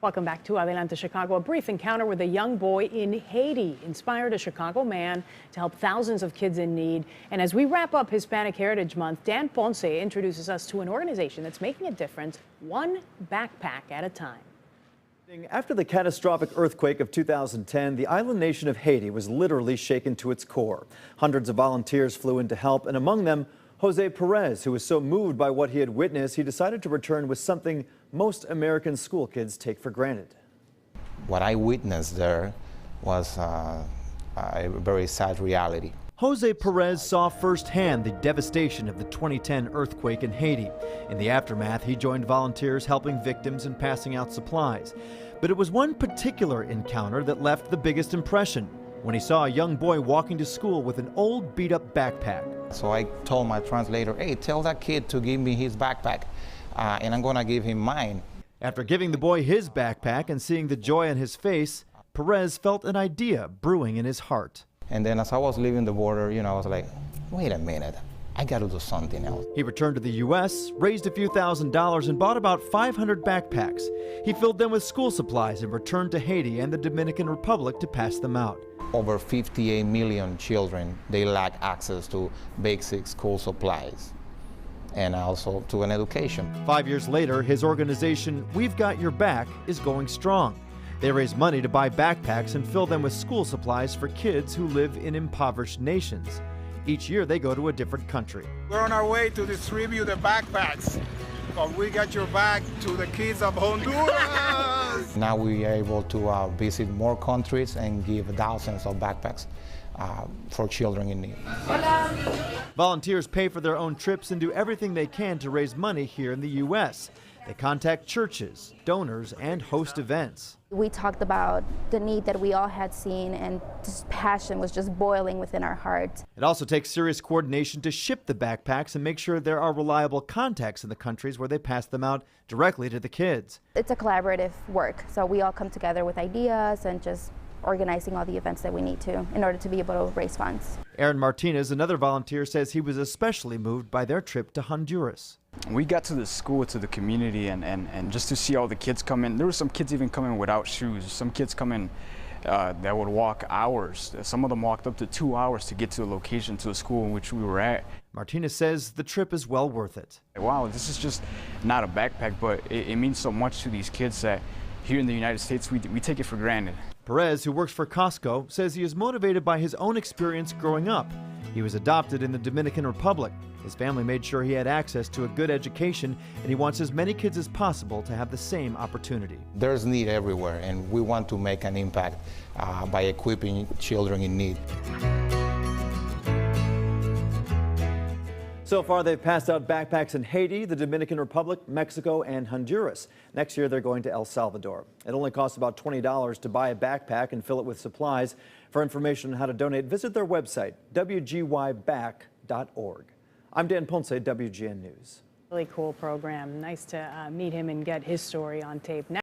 Welcome back to Adelante, Chicago. A brief encounter with a young boy in Haiti inspired a Chicago man to help thousands of kids in need. And as we wrap up Hispanic Heritage Month, Dan Ponce introduces us to an organization that's making a difference, one backpack at a time. After the catastrophic earthquake of 2010, the island nation of Haiti was literally shaken to its core. Hundreds of volunteers flew in to help, and among them, Jose Perez, who was so moved by what he had witnessed, he decided to return with something most American school kids take for granted. What I witnessed there was a very sad reality. Jose Perez saw firsthand the devastation of the 2010 earthquake in Haiti. In the aftermath, he joined volunteers helping victims and passing out supplies. But it was one particular encounter that left the biggest impression, when he saw a young boy walking to school with an old beat-up backpack. So I told my translator, hey, tell that kid to give me his backpack, and I'm gonna give him mine. After giving the boy his backpack and seeing the joy on his face, Perez felt an idea brewing in his heart. And then as I was leaving the border, I was like, wait a minute, I gotta do something else. He returned to the U.S., raised a few $1,000s, and bought about 500 backpacks. He filled them with school supplies and returned to Haiti and the Dominican Republic to pass them out. Over 58 million children, they lack access to basic school supplies and also to an education. 5 years later, his organization, We've Got Your Back, is going strong. They raise money to buy backpacks and fill them with school supplies for kids who live in impoverished nations. Each year, they go to a different country. We're on our way to distribute the backpacks. We got your back to the kids of Honduras. Now we are able to visit more countries and give thousands of backpacks for children in need. Volunteers pay for their own trips and do everything they can to raise money here in the U.S. They contact churches, donors, and host events. We talked about the need that we all had seen, and just passion was just boiling within our hearts. It also takes serious coordination to ship the backpacks and make sure there are reliable contacts in the countries where they pass them out directly to the kids. It's a collaborative work, so we all come together with ideas and just organizing all the events that we need to in order to be able to raise funds. Aaron Martinez, another volunteer, says he was especially moved by their trip to Honduras. We got to the school, to the community, and just to see all the kids come in. There were some kids even coming without shoes. Some kids coming that would walk hours. Some of them walked up to 2 hours to get to a location, to a school in which we were at. Martinez says the trip is well worth it. Wow, this is just not a backpack, but it means so much to these kids that here in the United States, we take it for granted. Perez, who works for Costco, says he is motivated by his own experience growing up. He was adopted in the Dominican Republic. His family made sure he had access to a good education, and he wants as many kids as possible to have the same opportunity. There's need everywhere, and we want to make an impact by equipping children in need. So far, they've passed out backpacks in Haiti, the Dominican Republic, Mexico, and Honduras. Next year, they're going to El Salvador. It only costs about $20 to buy a backpack and fill it with supplies. For information on how to donate, visit their website, wgyback.org. I'm Dan Ponce, WGN News. Really cool program. Nice to meet him and get his story on tape. Now